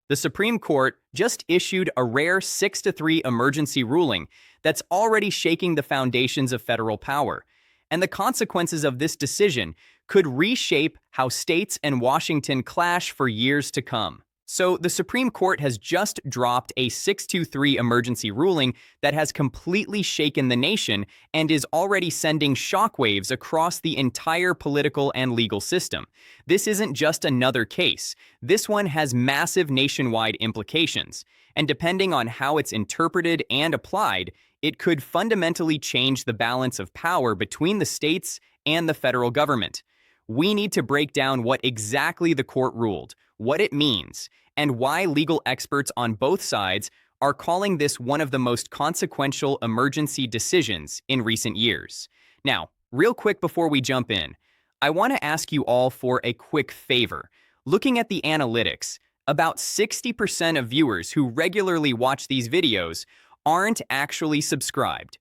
The Supreme Court just issued a rare 6-3 emergency ruling that's already shaking the foundations of federal power. And the consequences of this decision could reshape how states and Washington clash for years to come. So, the Supreme Court has just dropped a 6-3 emergency ruling that has completely shaken the nation and is already sending shockwaves across the entire political and legal system. This isn't just another case. This one has massive nationwide implications, and depending on how it's interpreted and applied, it could fundamentally change the balance of power between the states and the federal government. We need to break down what exactly the court ruled, what it means, and why legal experts on both sides are calling this one of the most consequential emergency decisions in recent years. Now, real quick before we jump in, I want to ask you all for a quick favor. Looking at the analytics, about 60% of viewers who regularly watch these videos aren't actually subscribed.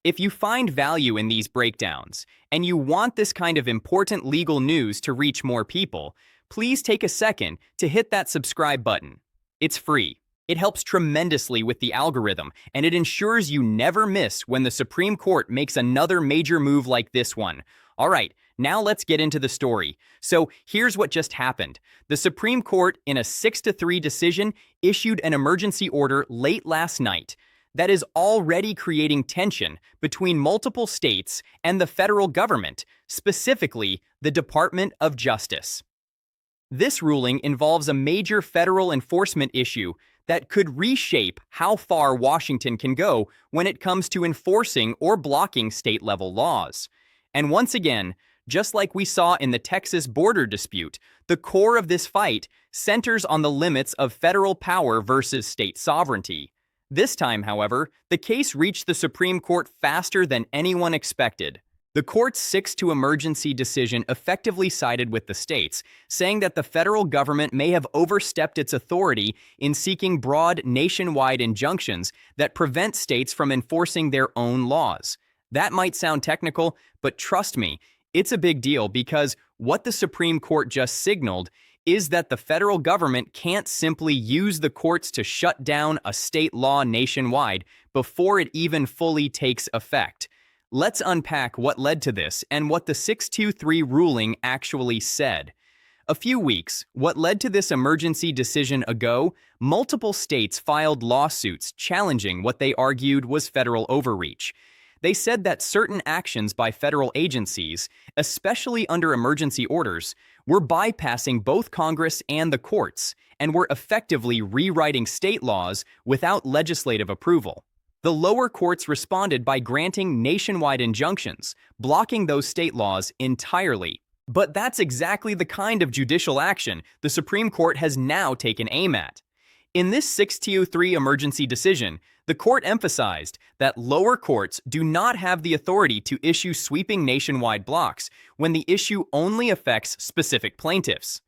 If you find value in these breakdowns, and you want this kind of important legal news to reach more people, please take a second to hit that subscribe button. It's free. It helps tremendously with the algorithm, and it ensures you never miss when the Supreme Court makes another major move like this one. All right, now let's get into the story. So here's what just happened. The Supreme Court, in a 6-3 decision, issued an emergency order late last night that is already creating tension between multiple states and the federal government, specifically the Department of Justice. This ruling involves a major federal enforcement issue that could reshape how far Washington can go when it comes to enforcing or blocking state-level laws. And once again, just like we saw in the Texas border dispute, the core of this fight centers on the limits of federal power versus state sovereignty. This time, however, the case reached the Supreme Court faster than anyone expected. The court's 6-2 emergency decision effectively sided with the states, saying that the federal government may have overstepped its authority in seeking broad nationwide injunctions that prevent states from enforcing their own laws. That might sound technical, but trust me, it's a big deal because what the Supreme Court just signaled is that the federal government can't simply use the courts to shut down a state law nationwide before it even fully takes effect. Let's unpack what led to this and what the 6-3 ruling actually said. A few weeks, what led to this emergency decision ago, multiple states filed lawsuits challenging what they argued was federal overreach. They said that certain actions by federal agencies, especially under emergency orders, were bypassing both Congress and the courts and were effectively rewriting state laws without legislative approval. The lower courts responded by granting nationwide injunctions, blocking those state laws entirely. But that's exactly the kind of judicial action the Supreme Court has now taken aim at. In this 6-3 emergency decision, the court emphasized that lower courts do not have the authority to issue sweeping nationwide blocks when the issue only affects specific plaintiffs.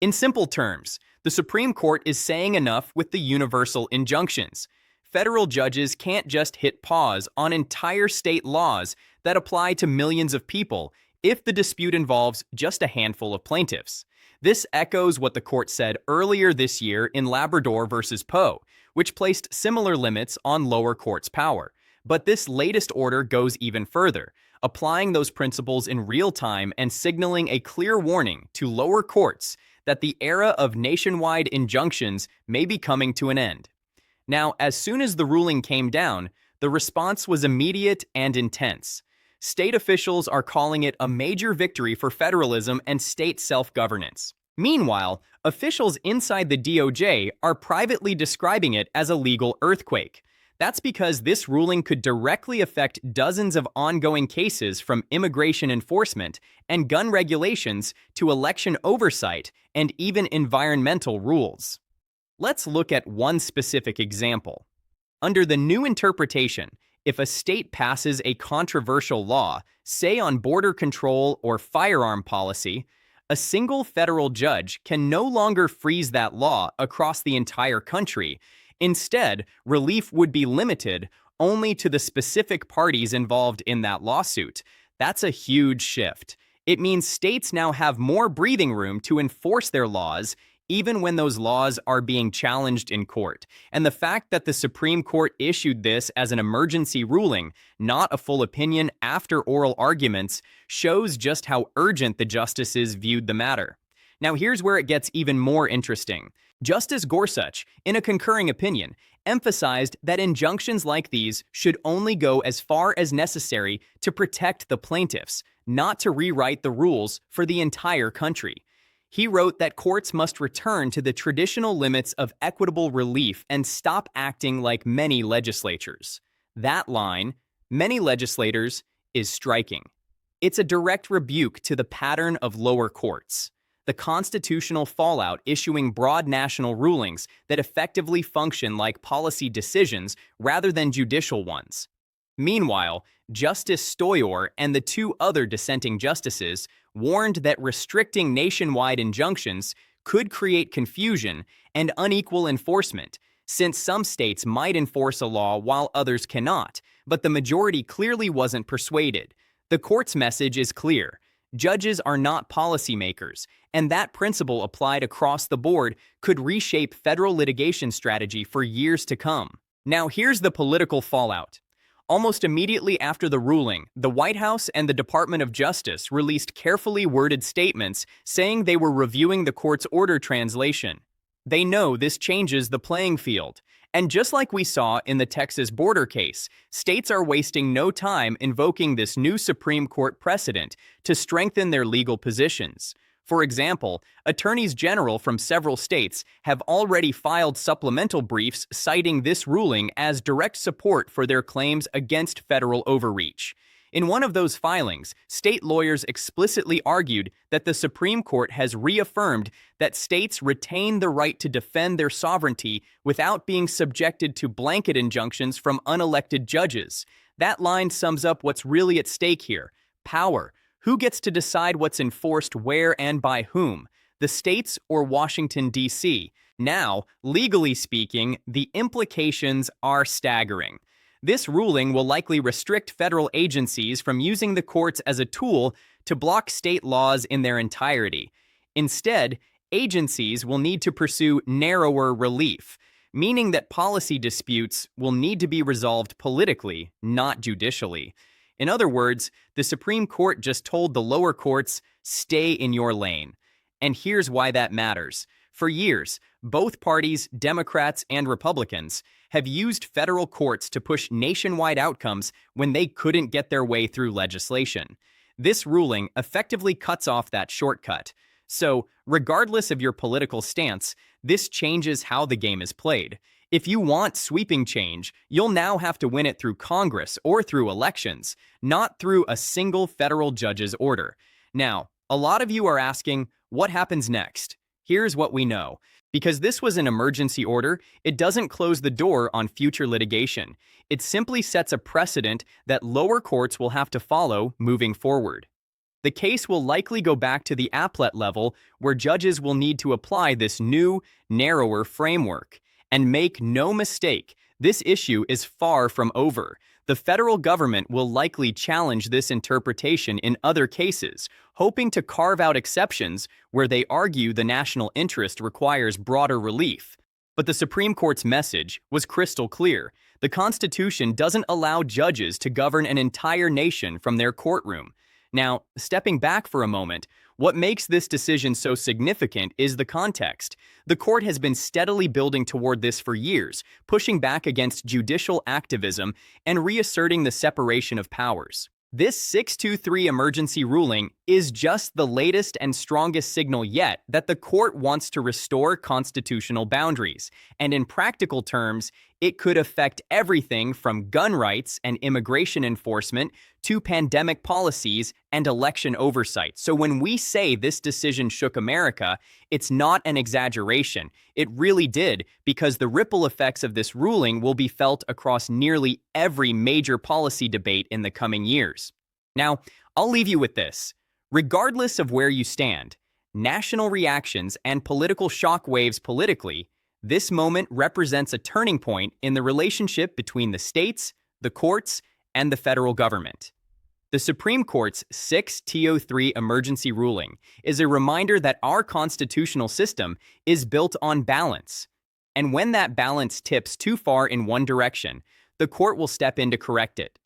In simple terms, the Supreme Court is saying enough with the universal injunctions. Federal judges can't just hit pause on entire state laws that apply to millions of people if the dispute involves just a handful of plaintiffs. This echoes what the court said earlier this year in Labrador versus Poe, which placed similar limits on lower courts' power. But this latest order goes even further, applying those principles in real time and signaling a clear warning to lower courts that the era of nationwide injunctions may be coming to an end. Now, as soon as the ruling came down, the response was immediate and intense. State officials are calling it a major victory for federalism and state self-governance. Meanwhile, officials inside the DOJ are privately describing it as a legal earthquake. That's because this ruling could directly affect dozens of ongoing cases from immigration enforcement and gun regulations to election oversight and even environmental rules. Let's look at one specific example. Under the new interpretation, if a state passes a controversial law, say on border control or firearm policy, a single federal judge can no longer freeze that law across the entire country. Instead, relief would be limited only to the specific parties involved in that lawsuit. That's a huge shift. It means states now have more breathing room to enforce their laws, even when those laws are being challenged in court. And the fact that the Supreme Court issued this as an emergency ruling, not a full opinion after oral arguments, shows just how urgent the justices viewed the matter. Now here's where it gets even more interesting. Justice Gorsuch, in a concurring opinion, emphasized that injunctions like these should only go as far as necessary to protect the plaintiffs, not to rewrite the rules for the entire country. He wrote that courts must return to the traditional limits of equitable relief and stop acting like many legislatures. That line, many legislators, is striking. It's a direct rebuke to the pattern of lower courts, the constitutional fallout issuing broad national rulings that effectively function like policy decisions rather than judicial ones. Meanwhile, Justice Stoyor and the two other dissenting justices warned that restricting nationwide injunctions could create confusion and unequal enforcement, since some states might enforce a law while others cannot, but the majority clearly wasn't persuaded. The court's message is clear. Judges are not policymakers, and that principle applied across the board could reshape federal litigation strategy for years to come. Now here's the political fallout. Almost immediately after the ruling, the White House and the Department of Justice released carefully worded statements saying they were reviewing the court's order translation. They know this changes the playing field. And just like we saw in the Texas border case, states are wasting no time invoking this new Supreme Court precedent to strengthen their legal positions. For example, attorneys general from several states have already filed supplemental briefs citing this ruling as direct support for their claims against federal overreach. In one of those filings, state lawyers explicitly argued that the Supreme Court has reaffirmed that states retain the right to defend their sovereignty without being subjected to blanket injunctions from unelected judges. That line sums up what's really at stake here: power. Who gets to decide what's enforced where and by whom? The states or Washington, D.C.? Now, legally speaking, the implications are staggering. This ruling will likely restrict federal agencies from using the courts as a tool to block state laws in their entirety. Instead, agencies will need to pursue narrower relief, meaning that policy disputes will need to be resolved politically, not judicially. In other words, the Supreme Court just told the lower courts, stay in your lane. And here's why that matters. For years, both parties, Democrats and Republicans, have used federal courts to push nationwide outcomes when they couldn't get their way through legislation. This ruling effectively cuts off that shortcut. So, regardless of your political stance, this changes how the game is played. If you want sweeping change, you'll now have to win it through Congress or through elections, not through a single federal judge's order. Now, a lot of you are asking, what happens next? Here's what we know. Because this was an emergency order, it doesn't close the door on future litigation. It simply sets a precedent that lower courts will have to follow moving forward. The case will likely go back to the appellate level, where judges will need to apply this new, narrower framework. And make no mistake, this issue is far from over. The federal government will likely challenge this interpretation in other cases, hoping to carve out exceptions where they argue the national interest requires broader relief. But the Supreme Court's message was crystal clear. The Constitution doesn't allow judges to govern an entire nation from their courtroom. Now, stepping back for a moment, what makes this decision so significant is the context. The court has been steadily building toward this for years, pushing back against judicial activism and reasserting the separation of powers. This 6-2-3 emergency ruling is just the latest and strongest signal yet that the court wants to restore constitutional boundaries. And in practical terms, it could affect everything from gun rights and immigration enforcement to pandemic policies and election oversight. So when we say this decision shook America, it's not an exaggeration. It really did, because the ripple effects of this ruling will be felt across nearly every major policy debate in the coming years. Now, I'll leave you with this. Regardless of where you stand, national reactions and political shockwaves politically, this moment represents a turning point in the relationship between the states, the courts, and the federal government. The Supreme Court's 6-203 emergency ruling is a reminder that our constitutional system is built on balance. And when that balance tips too far in one direction, the court will step in to correct it.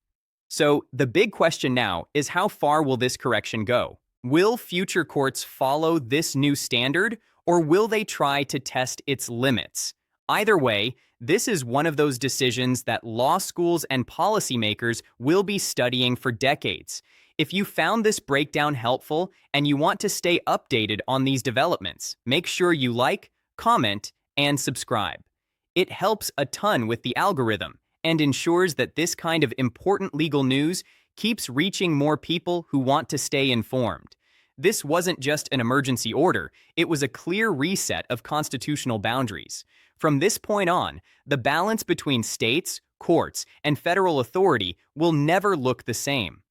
So, the big question now is, how far will this correction go? Will future courts follow this new standard, or will they try to test its limits? Either way, this is one of those decisions that law schools and policymakers will be studying for decades. If you found this breakdown helpful and you want to stay updated on these developments, make sure you like, comment, and subscribe. It helps a ton with the algorithm and ensures that this kind of important legal news keeps reaching more people who want to stay informed. This wasn't just an emergency order, it was a clear reset of constitutional boundaries. From this point on, the balance between states, courts, and federal authority will never look the same.